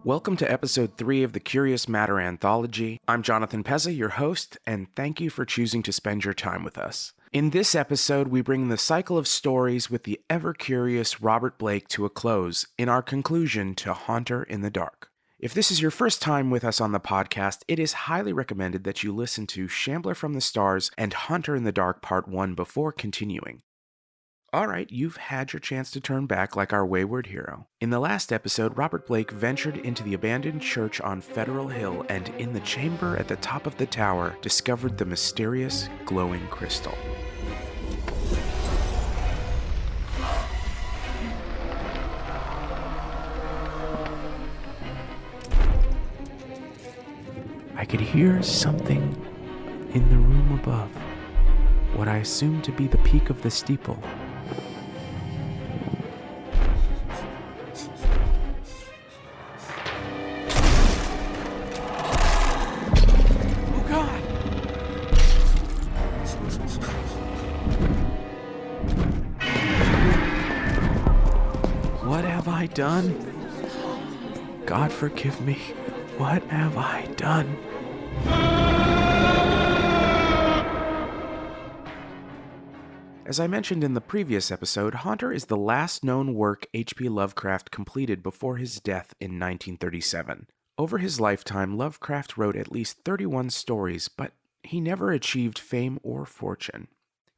Welcome to episode 3 of the Curious Matter Anthology. I'm Jonathan Pezza, your host, and thank you for choosing to spend your time with us. In this episode, we bring the cycle of stories with the ever-curious Robert Blake to a close in our conclusion to Haunter in the Dark. If this is your first time with us on the podcast, it is highly recommended that you listen to Shambler from the Stars and Haunter in the Dark Part 1 before continuing. Alright, you've had your chance to turn back like our wayward hero. In the last episode, Robert Blake ventured into the abandoned church on Federal Hill and in the chamber at the top of the tower discovered the mysterious glowing crystal. I could hear something in the room above, what I assumed to be the peak of the steeple. What have I done? God forgive me. What have I done? As I mentioned in the previous episode, Haunter is the last known work H.P. Lovecraft completed before his death in 1937. Over his lifetime, Lovecraft wrote at least 31 stories, but he never achieved fame or fortune.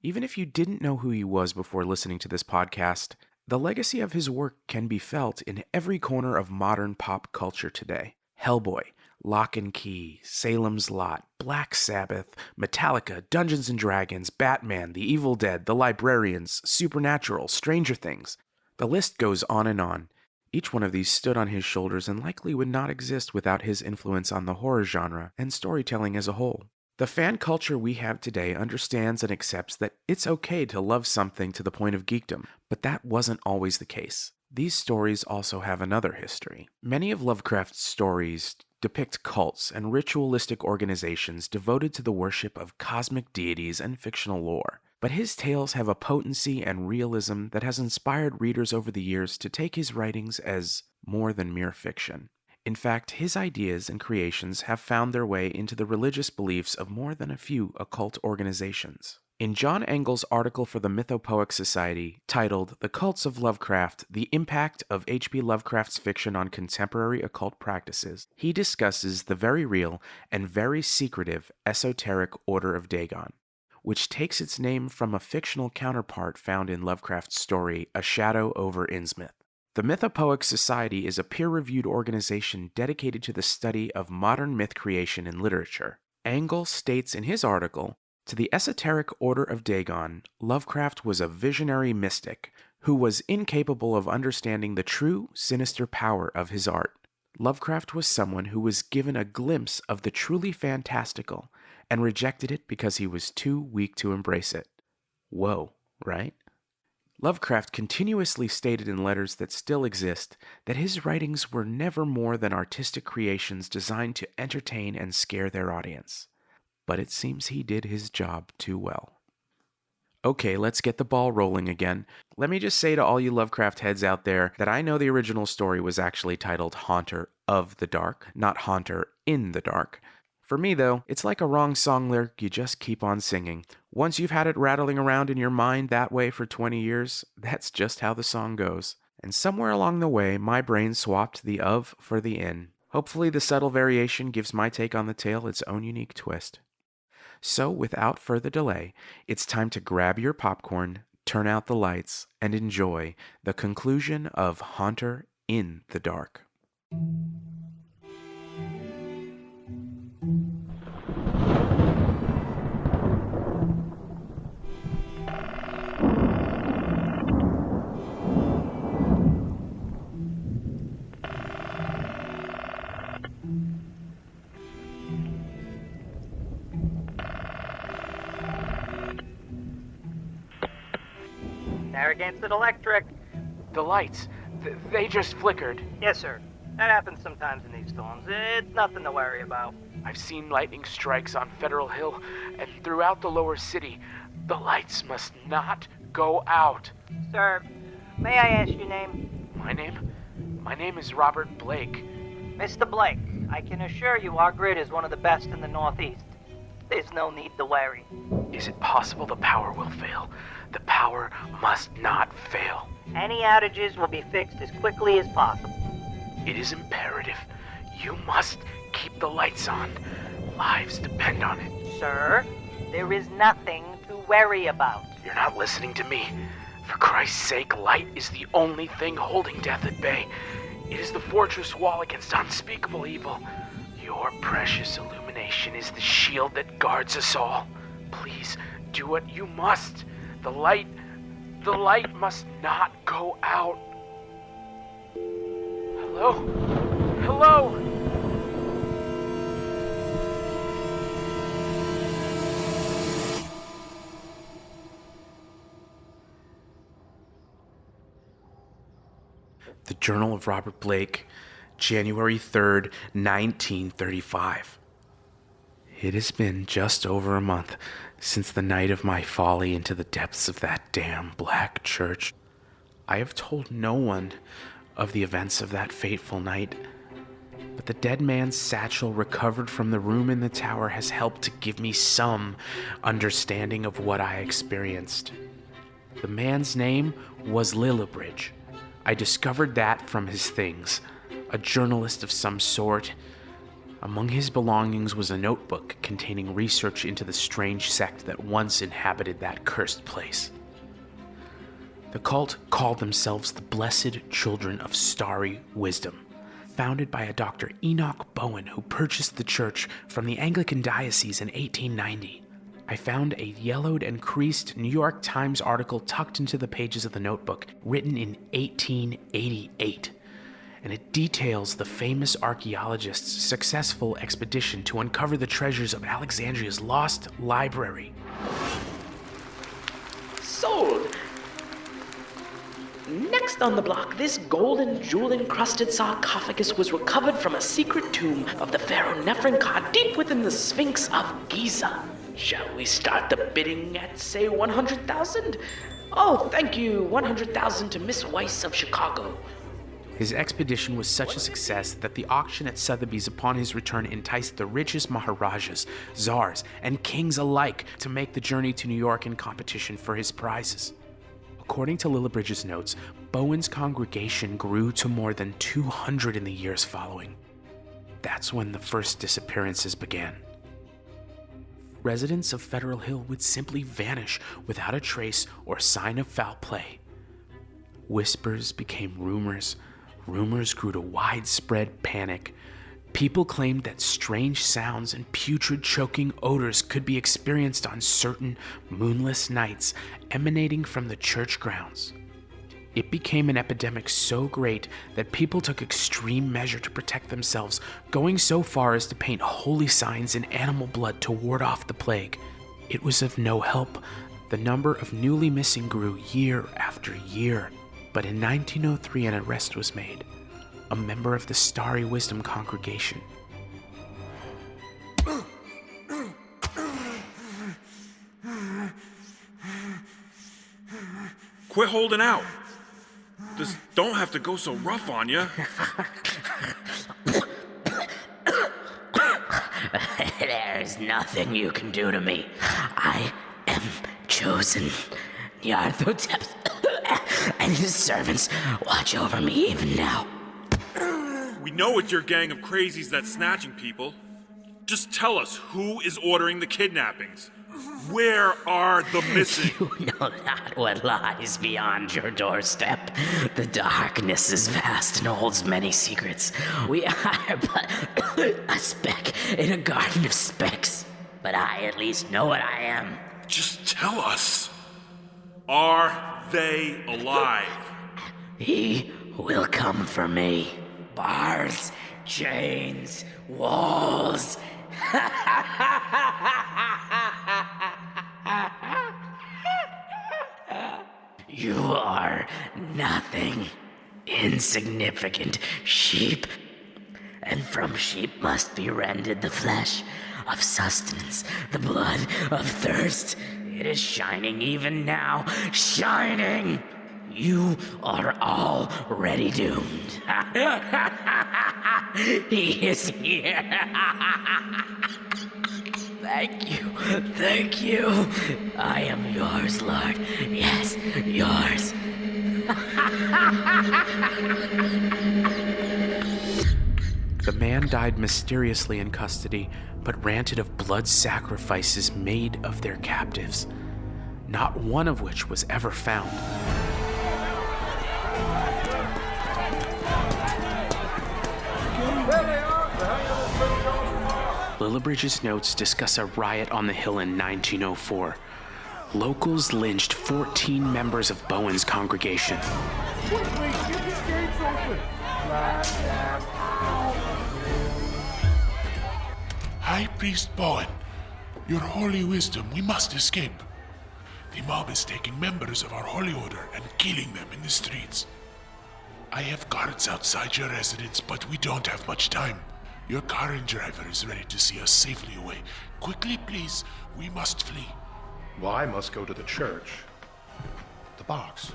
Even if you didn't know who he was before listening to this podcast, the legacy of his work can be felt in every corner of modern pop culture today. Hellboy, Lock and Key, Salem's Lot, Black Sabbath, Metallica, Dungeons & Dragons, Batman, The Evil Dead, The Librarians, Supernatural, Stranger Things. The list goes on and on. Each one of these stood on his shoulders and likely would not exist without his influence on the horror genre and storytelling as a whole. The fan culture we have today understands and accepts that it's okay to love something to the point of geekdom, but that wasn't always the case. These stories also have another history. Many of Lovecraft's stories depict cults and ritualistic organizations devoted to the worship of cosmic deities and fictional lore. But his tales have a potency and realism that has inspired readers over the years to take his writings as more than mere fiction. In fact, his ideas and creations have found their way into the religious beliefs of more than a few occult organizations. In John Engel's article for the Mythopoeic Society, titled The Cults of Lovecraft, The Impact of H.P. Lovecraft's Fiction on Contemporary Occult Practices, he discusses the very real and very secretive esoteric Order of Dagon, which takes its name from a fictional counterpart found in Lovecraft's story, A Shadow over Innsmouth. The Mythopoeic Society is a peer-reviewed organization dedicated to the study of modern myth creation in literature. Engel states in his article, to the esoteric Order of Dagon, Lovecraft was a visionary mystic who was incapable of understanding the true, sinister power of his art. Lovecraft was someone who was given a glimpse of the truly fantastical and rejected it because he was too weak to embrace it. Whoa, right? Lovecraft continuously stated in letters that still exist that his writings were never more than artistic creations designed to entertain and scare their audience. But it seems he did his job too well. Okay, let's get the ball rolling again. Let me just say to all you Lovecraft heads out there that I know the original story was actually titled Haunter of the Dark, not Haunter in the Dark. For me, though, it's like a wrong song lyric you just keep on singing. Once you've had it rattling around in your mind that way for 20 years, that's just how the song goes. And somewhere along the way, my brain swapped the of for the in. Hopefully the subtle variation gives my take on the tale its own unique twist. So, without further delay, it's time to grab your popcorn, turn out the lights, and enjoy the conclusion of Haunter in the Dark. Narragansett Electric. The lights, they just flickered. Yes, sir. That happens sometimes in these storms. It's nothing to worry about. I've seen lightning strikes on Federal Hill and throughout the lower city. The lights must not go out. Sir, may I ask your name? My name is Robert Blake. Mr. Blake, I can assure you our grid is one of the best in the Northeast. There's no need to worry. Is it possible the power will fail? The power must not fail. Any outages will be fixed as quickly as possible. It is imperative. You must keep the lights on. Lives depend on it. Sir, there is nothing to worry about. You're not listening to me. For Christ's sake, light is the only thing holding death at bay. It is the fortress wall against unspeakable evil. Your precious illumination is the shield that guards us all. Please, do what you must. The light must not go out. Hello? Hello? The Journal of Robert Blake, January 3rd, 1935. It has been just over a month since the night of my folly into the depths of that damn black church. I have told no one of the events of that fateful night, but the dead man's satchel recovered from the room in the tower has helped to give me some understanding of what I experienced. The man's name was Lillibridge. I discovered that from his things, a journalist of some sort. Among his belongings was a notebook containing research into the strange sect that once inhabited that cursed place. The cult called themselves the Blessed Children of Starry Wisdom, founded by a Dr. Enoch Bowen who purchased the church from the Anglican diocese in 1890. I found a yellowed and creased New York Times article tucked into the pages of the notebook, written in 1888. And it details the famous archaeologist's successful expedition to uncover the treasures of Alexandria's lost library. Sold! Next on the block, this golden, jewel-encrusted sarcophagus was recovered from a secret tomb of the pharaoh Neferkar deep within the Sphinx of Giza. Shall we start the bidding at, say, 100,000? Oh, thank you, 100,000 to Miss Weiss of Chicago. His expedition was such a success that the auction at Sotheby's upon his return enticed the richest maharajas, czars, and kings alike to make the journey to New York in competition for his prizes. According to Lillibridge's notes, Bowen's congregation grew to more than 200 in the years following. That's when the first disappearances began. Residents of Federal Hill would simply vanish without a trace or sign of foul play. Whispers became rumors. Rumors grew to widespread panic. People claimed that strange sounds and putrid choking odors could be experienced on certain moonless nights emanating from the church grounds. It became an epidemic so great that people took extreme measure to protect themselves, going so far as to paint holy signs in animal blood to ward off the plague. It was of no help. The number of newly missing grew year after year. But in 1903 an arrest was made. A member of the Starry Wisdom congregation. Quit holding out. This don't have to go so rough on you. There's nothing you can do to me. I am chosen. Nyarlathotep and his servants watch over me even now. We know it's your gang of crazies that's snatching people. Just tell us who is ordering the kidnappings. Where are the missing? You know not what lies beyond your doorstep. The darkness is vast and holds many secrets. We are but a speck in a garden of specks. But I at least know what I am. Just tell us. Are they alive? He will come for me. Bars, chains, walls. You are nothing. Insignificant sheep. And from sheep must be rended the flesh of sustenance, the blood of thirst. It is shining even now. Shining! You are already doomed. He is here. Thank you. I am yours, Lord. Yes, yours. The man died mysteriously in custody, but ranted of blood sacrifices made of their captives, not one of which was ever found. Lillibridge's notes discuss a riot on the hill in 1904. Locals lynched 14 members of Bowen's congregation. High Priest Bowen, your holy wisdom, we must escape. The mob is taking members of our holy order and killing them in the streets. I have guards outside your residence, but we don't have much time. Your car and driver is ready to see us safely away. Quickly, please. We must flee. Well, I must go to the church. The box.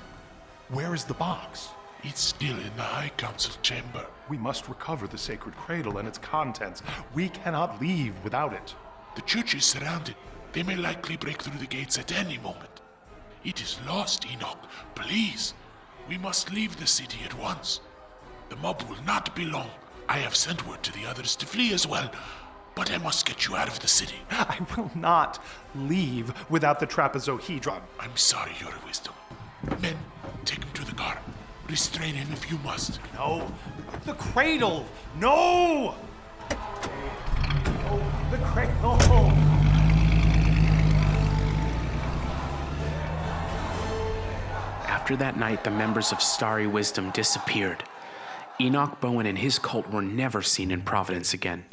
Where is the box? It's still in the High Council chamber. We must recover the sacred cradle and its contents. We cannot leave without it. The church is surrounded. They may likely break through the gates at any moment. It is lost, Enoch. Please. We must leave the city at once. The mob will not be long. I have sent word to the others to flee as well, but I must get you out of the city. I will not leave without the trapezohedron. I'm sorry, Your Wisdom. Men, take him to the car. Restrain him if you must. No. The cradle! No! Oh, the cradle! After that night, the members of Starry Wisdom disappeared. Enoch Bowen and his cult were never seen in Providence again.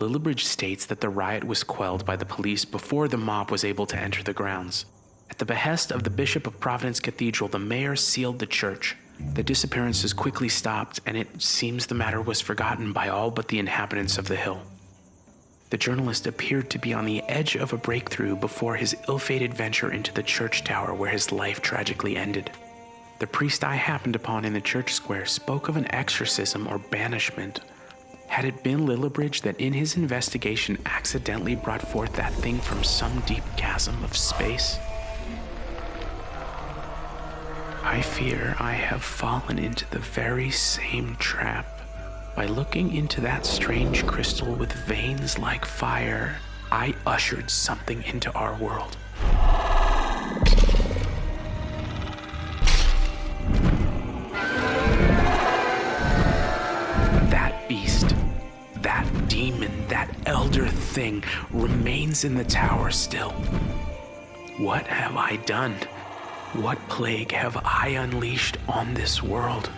Lillibridge states that the riot was quelled by the police before the mob was able to enter the grounds. At the behest of the Bishop of Providence Cathedral, the mayor sealed the church. The disappearances quickly stopped, and it seems the matter was forgotten by all but the inhabitants of the hill. The journalist appeared to be on the edge of a breakthrough before his ill-fated venture into the church tower where his life tragically ended. The priest I happened upon in the church square spoke of an exorcism or banishment. Had it been Lillibridge that in his investigation accidentally brought forth that thing from some deep chasm of space? I fear I have fallen into the very same trap. By looking into that strange crystal with veins like fire, I ushered something into our world. That beast, that demon, that elder thing remains in the tower still. What have I done? What plague have I unleashed on this world?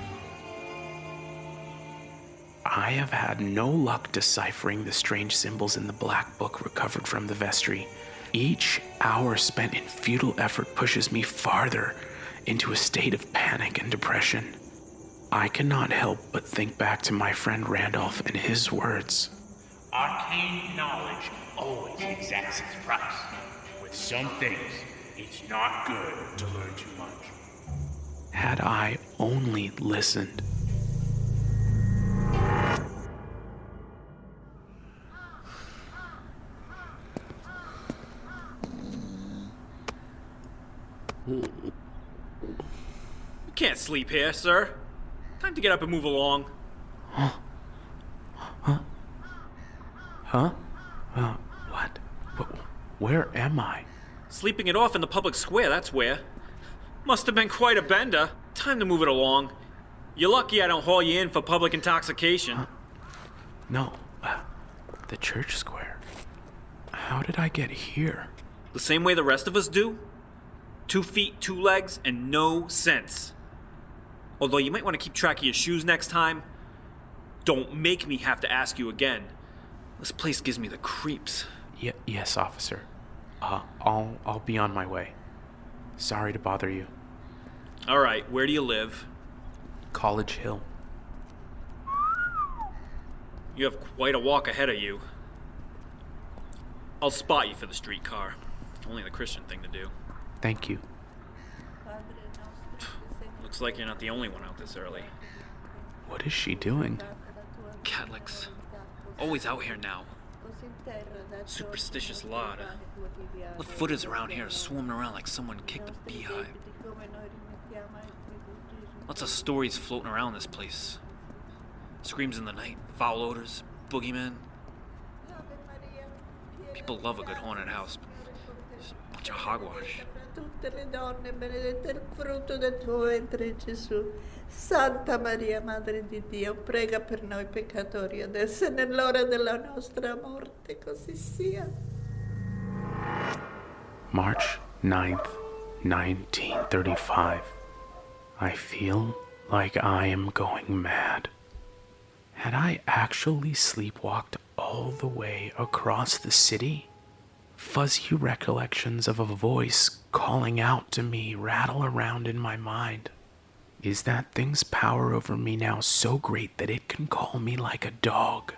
I have had no luck deciphering the strange symbols in the black book recovered from the vestry. Each hour spent in futile effort pushes me farther into a state of panic and depression. I cannot help but think back to my friend Randolph and his words. Arcane knowledge always exacts its price. With some things, it's not good to learn too much. Had I only listened. You can't sleep here, sir. Time to get up and move along. Huh? What? Where am I? Sleeping it off in the public square, that's where. Must have been quite a bender. Time to move it along. You're lucky I don't haul you in for public intoxication. No, the church square. How did I get here? The same way the rest of us do? 2 feet, 2 legs, and no sense. Although you might want to keep track of your shoes next time. Don't make me have to ask you again. This place gives me the creeps. Yes, officer. I'll be on my way. Sorry to bother you. All right, where do you live? College Hill. You have quite a walk ahead of you. I'll spot you for the streetcar. Only the Christian thing to do. Thank you. Looks like you're not the only one out this early. What is she doing? Catholics. Always out here now. Superstitious lot. The footers around here are swarming around like someone kicked a beehive. Lots of stories floating around this place. Screams in the night, foul odors, boogeymen. People love a good haunted house, but it's a bunch of hogwash. Tutte le donne, benedetto il frutto del tuo ventre, Gesù. Santa Maria, Madre di Dio, prega per noi peccatori, adesso e nell'ora della nostra morte, così sia. March 9th, 1935. I feel like I am going mad. Had I actually sleepwalked all the way across the city? Fuzzy recollections of a voice calling out to me rattle around in my mind. Is that thing's power over me now so great that it can call me like a dog?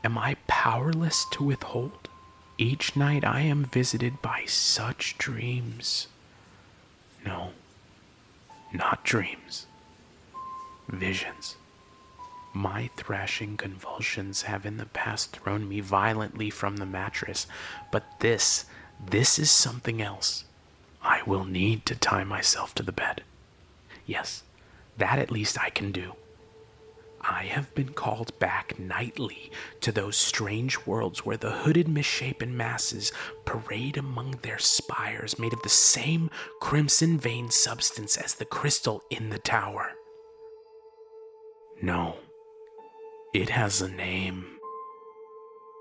Am I powerless to withhold? Each night I am visited by such dreams. No, not dreams. Visions. My thrashing convulsions have in the past thrown me violently from the mattress, but this is something else. I will need to tie myself to the bed. Yes, that at least I can do. I have been called back nightly to those strange worlds where the hooded misshapen masses parade among their spires made of the same crimson veined substance as the crystal in the tower. No, it has a name.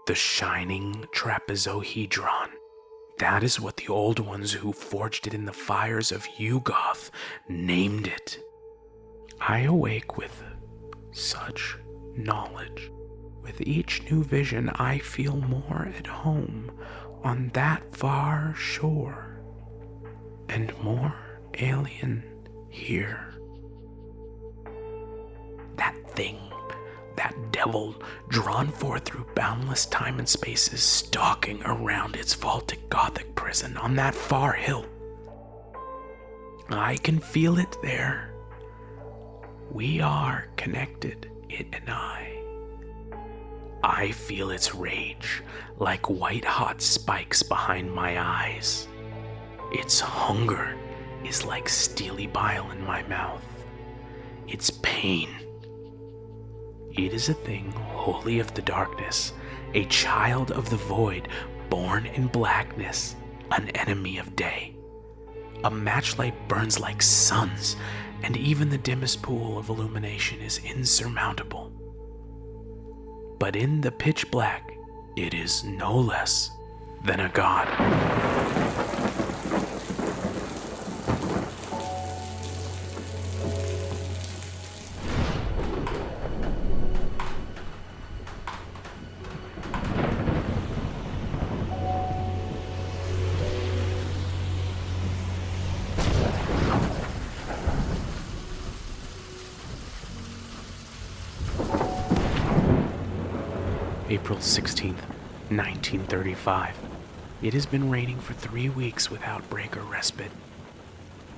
The Shining Trapezohedron. That is what the old ones who forged it in the fires of Yugoth named it. I awake with such knowledge. With each new vision, I feel more at home on that far shore, and more alien here. That thing, that devil, drawn forth through boundless time and spaces, stalking around its vaulted Gothic prison on that far hill. I can feel it there. We are connected, it and I. I feel its rage like white-hot spikes behind my eyes. Its hunger is like steely bile in my mouth. Its pain. It is a thing wholly of the darkness, a child of the void, born in blackness, an enemy of day. A matchlight burns like suns, and even the dimmest pool of illumination is insurmountable. But in the pitch black, it is no less than a god. April 16th, 1935. It has been raining for 3 weeks without break or respite.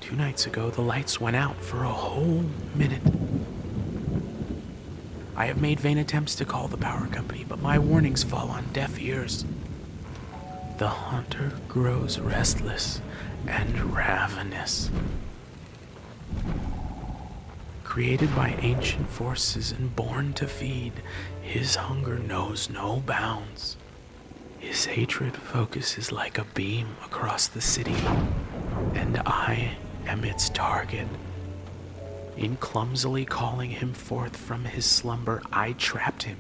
2 nights ago, the lights went out for a whole minute. I have made vain attempts to call the power company, but my warnings fall on deaf ears. The haunter grows restless and ravenous. Created by ancient forces and born to feed, his hunger knows no bounds. His hatred focuses like a beam across the city, and I am its target. In clumsily calling him forth from his slumber, I trapped him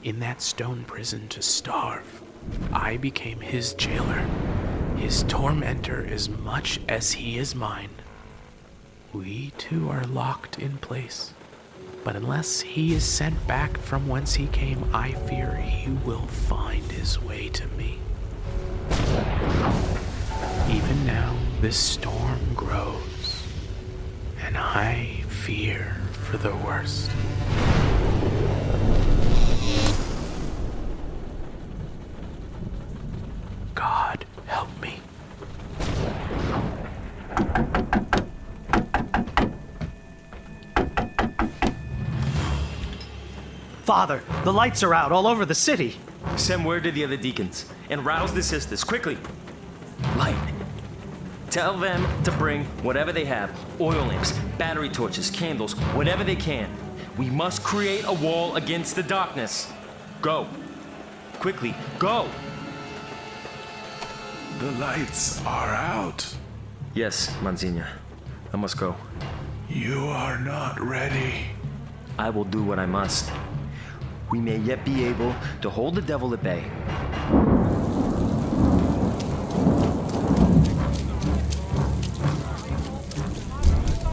in that stone prison to starve. I became his jailer, his tormentor as much as he is mine. We two are locked in place, but unless he is sent back from whence he came, I fear he will find his way to me. Even now, this storm grows, and I fear for the worst. God help me. Father, the lights are out all over the city. Send word to the other deacons and rouse the sisters quickly. Light. Tell them to bring whatever they have. Oil lamps, battery torches, candles, whatever they can. We must create a wall against the darkness. Go. Quickly, go. The lights are out. Yes, Monsignor. I must go. You are not ready. I will do what I must. We may yet be able to hold the devil at bay.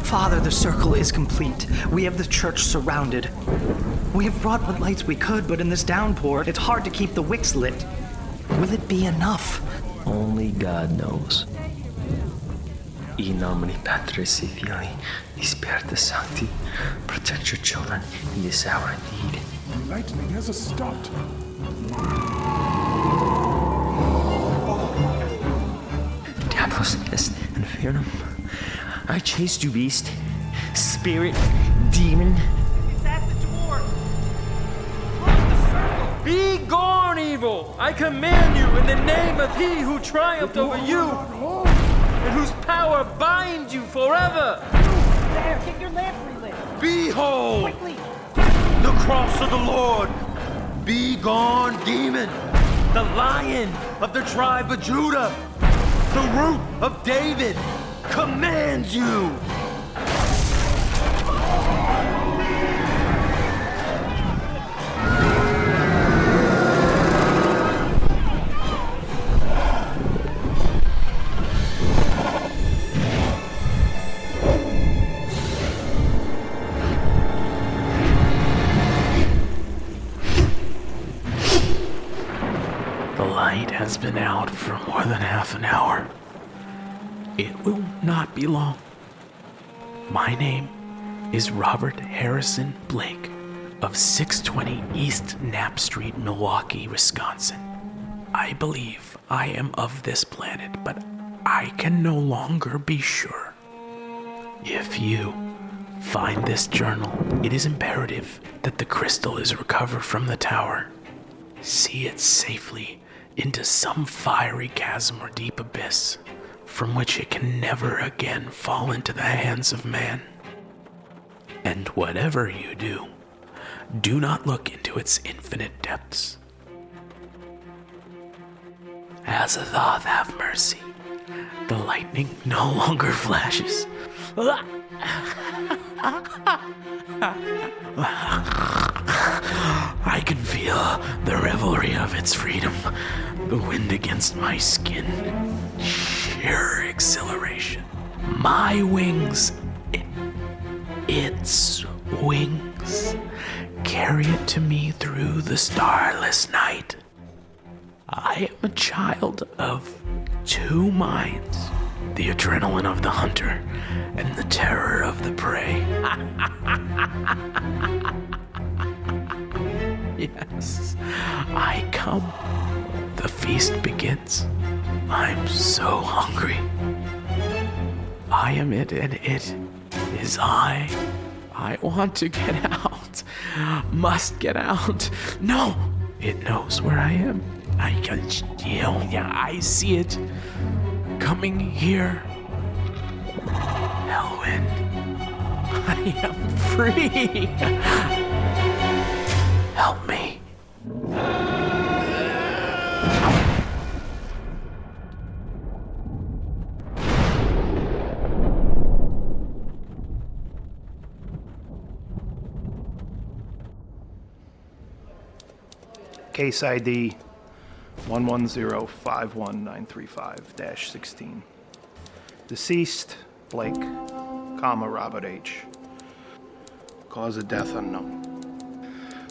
Father, the circle is complete. We have the church surrounded. We have brought what lights we could, but in this downpour, it's hard to keep the wicks lit. Will it be enough? Only God knows. In nomine Patris et Filii, et Spiritus Sancti, protect your children in this hour indeed. Lightning has stopped. Diablos est infernum. I chased you, beast. Spirit, demon. It's at the door. Close the circle. Be gone, evil! I command you in the name of he who triumphed over you, and whose power binds you forever. There, get your lamp relit. Behold! Quickly. The cross of the Lord! Be gone, demon! The lion of the tribe of Judah! The root of David commands you! The light has been out for more than half an hour. It will not be long. My name is Robert Harrison Blake of 620 East Knapp Street, Milwaukee, Wisconsin. I believe I am of this planet, but I can no longer be sure. If you find this journal, it is imperative that the crystal is recovered from the tower. See it safely into some fiery chasm or deep abyss, from which it can never again fall into the hands of man. And whatever you do, do not look into its infinite depths. Azathoth, have mercy. The lightning no longer flashes. I can feel the revelry of its freedom. The wind against my skin. Sheer exhilaration. My wings, its wings, carry it to me through the starless night. I am a child of two minds. The adrenaline of the hunter and the terror of the prey. Yes, I come. The feast begins. I'm so hungry. I am it and it is I. I want to get out. Must get out. No, it knows where I am. I see it. Coming here. Elwyn. I am free. Help me. Case ID 11051935-16. Deceased, Blake, Robert H. Cause of death unknown.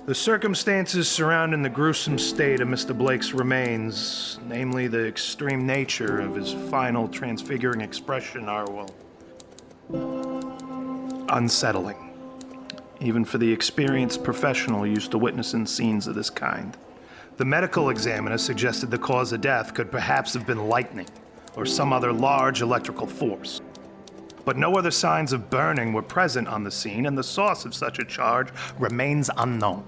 The circumstances surrounding the gruesome state of Mr. Blake's remains, namely the extreme nature of his final transfiguring expression, are, well, unsettling, even for the experienced professional used to witnessing scenes of this kind. The medical examiner suggested the cause of death could perhaps have been lightning or some other large electrical force. But no other signs of burning were present on the scene, and the source of such a charge remains unknown.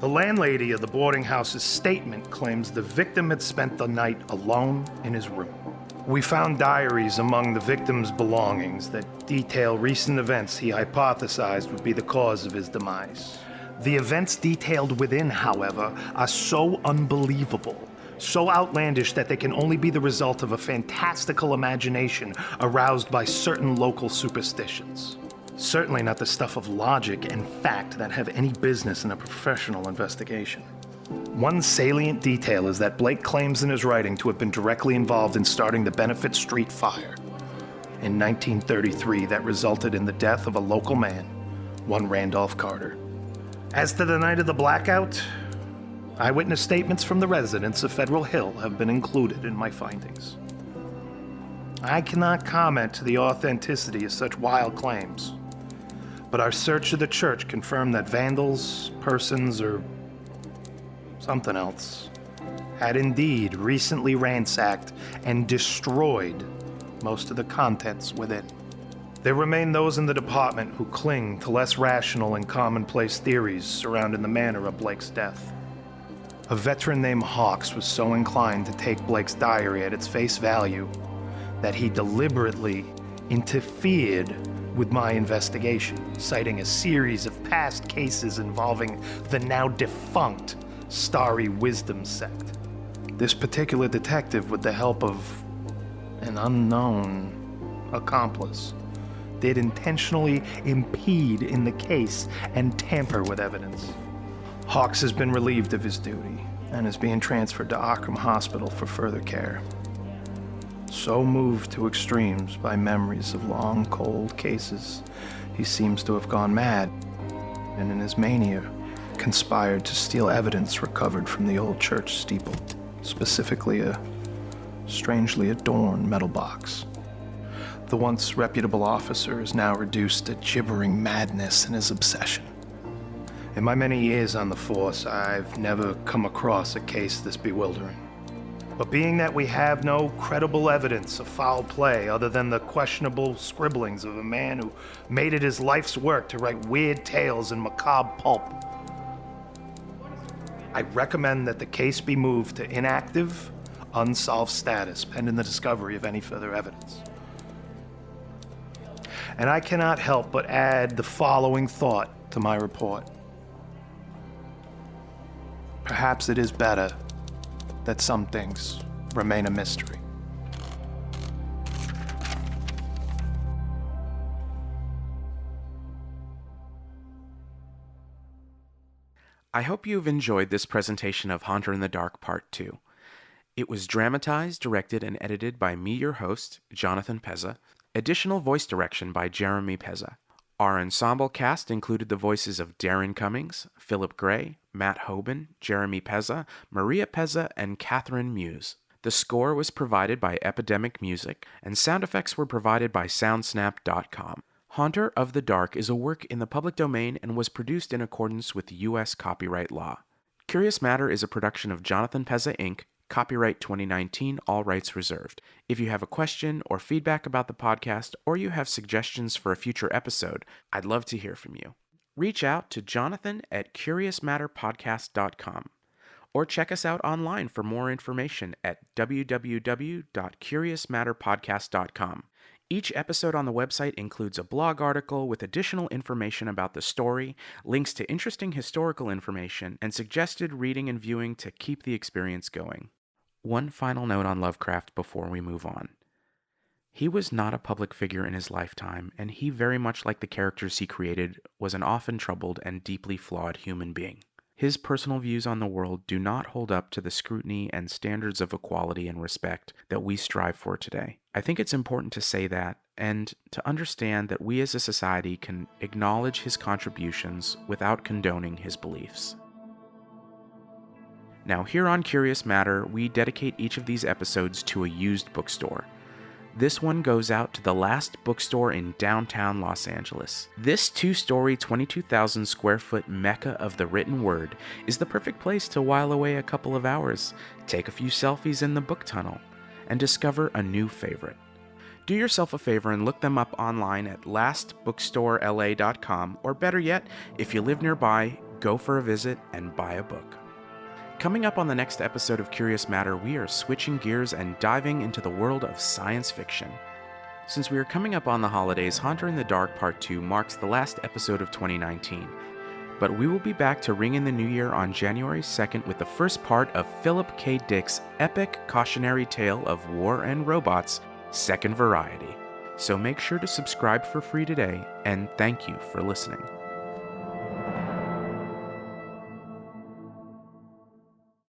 The landlady of the boarding house's statement claims the victim had spent the night alone in his room. We found diaries among the victim's belongings that detail recent events he hypothesized would be the cause of his demise. The events detailed within, however, are so unbelievable, so outlandish that they can only be the result of a fantastical imagination aroused by certain local superstitions. Certainly not the stuff of logic and fact that have any business in a professional investigation. One salient detail is that Blake claims in his writing to have been directly involved in starting the Benefit Street fire in 1933 that resulted in the death of a local man, one Randolph Carter. As to the night of the blackout, eyewitness statements from the residents of Federal Hill have been included in my findings. I cannot comment to the authenticity of such wild claims, but our search of the church confirmed that vandals, persons, or something else had indeed recently ransacked and destroyed most of the contents within. There remain those in the department who cling to less rational and commonplace theories surrounding the manner of Blake's death. A veteran named Hawks was so inclined to take Blake's diary at its face value that he deliberately interfered with my investigation, citing a series of past cases involving the now defunct Starry Wisdom sect. This particular detective, with the help of an unknown accomplice, did intentionally impede in the case and tamper with evidence. Hawks has been relieved of his duty and is being transferred to Akram Hospital for further care. So moved to extremes by memories of long, cold cases, he seems to have gone mad, and in his mania, conspired to steal evidence recovered from the old church steeple, specifically a strangely adorned metal box. The once reputable officer is now reduced to gibbering madness in his obsession. In my many years on the force, I've never come across a case this bewildering. But being that we have no credible evidence of foul play other than the questionable scribblings of a man who made it his life's work to write weird tales in macabre pulp, I recommend that the case be moved to inactive, unsolved status pending the discovery of any further evidence. And I cannot help but add the following thought to my report. Perhaps it is better that some things remain a mystery. I hope you've enjoyed this presentation of Haunter in the Dark Part 2. It was dramatized, directed, and edited by me, your host, Jonathan Pezza. Additional voice direction by Jeremy Pezza. Our ensemble cast included the voices of Darren Cummings, Philip Gray, Matt Hoban, Jeremy Pezza, Maria Pezza, and Catherine Muse. The score was provided by Epidemic Music, and sound effects were provided by Soundsnap.com. Haunter of the Dark is a work in the public domain and was produced in accordance with U.S. copyright law. Curious Matter is a production of Jonathan Pezza, Inc., copyright 2019, all rights reserved. If you have a question or feedback about the podcast, or you have suggestions for a future episode, I'd love to hear from you. Reach out to jonathan@curiousmatterpodcast.com, or check us out online for more information at www.curiousmatterpodcast.com. Each episode on the website includes a blog article with additional information about the story, links to interesting historical information, and suggested reading and viewing to keep the experience going. One final note on Lovecraft before we move on. He was not a public figure in his lifetime, and he, very much like the characters he created, was an often troubled and deeply flawed human being. His personal views on the world do not hold up to the scrutiny and standards of equality and respect that we strive for today. I think it's important to say that, and to understand that we as a society can acknowledge his contributions without condoning his beliefs. Now, here on Curious Matter, we dedicate each of these episodes to a used bookstore. This one goes out to the last bookstore in downtown Los Angeles. This two-story, 22,000 square foot mecca of the written word is the perfect place to while away a couple of hours, take a few selfies in the book tunnel, and discover a new favorite. Do yourself a favor and look them up online at lastbookstoreLA.com, or better yet, if you live nearby, go for a visit and buy a book. Coming up on the next episode of Curious Matter, we are switching gears and diving into the world of science fiction. Since we are coming up on the holidays, Haunter in the Dark Part 2 marks the last episode of 2019. But we will be back to ring in the new year on January 2nd with the first part of Philip K. Dick's epic cautionary tale of war and robots, Second Variety. So make sure to subscribe for free today, and thank you for listening.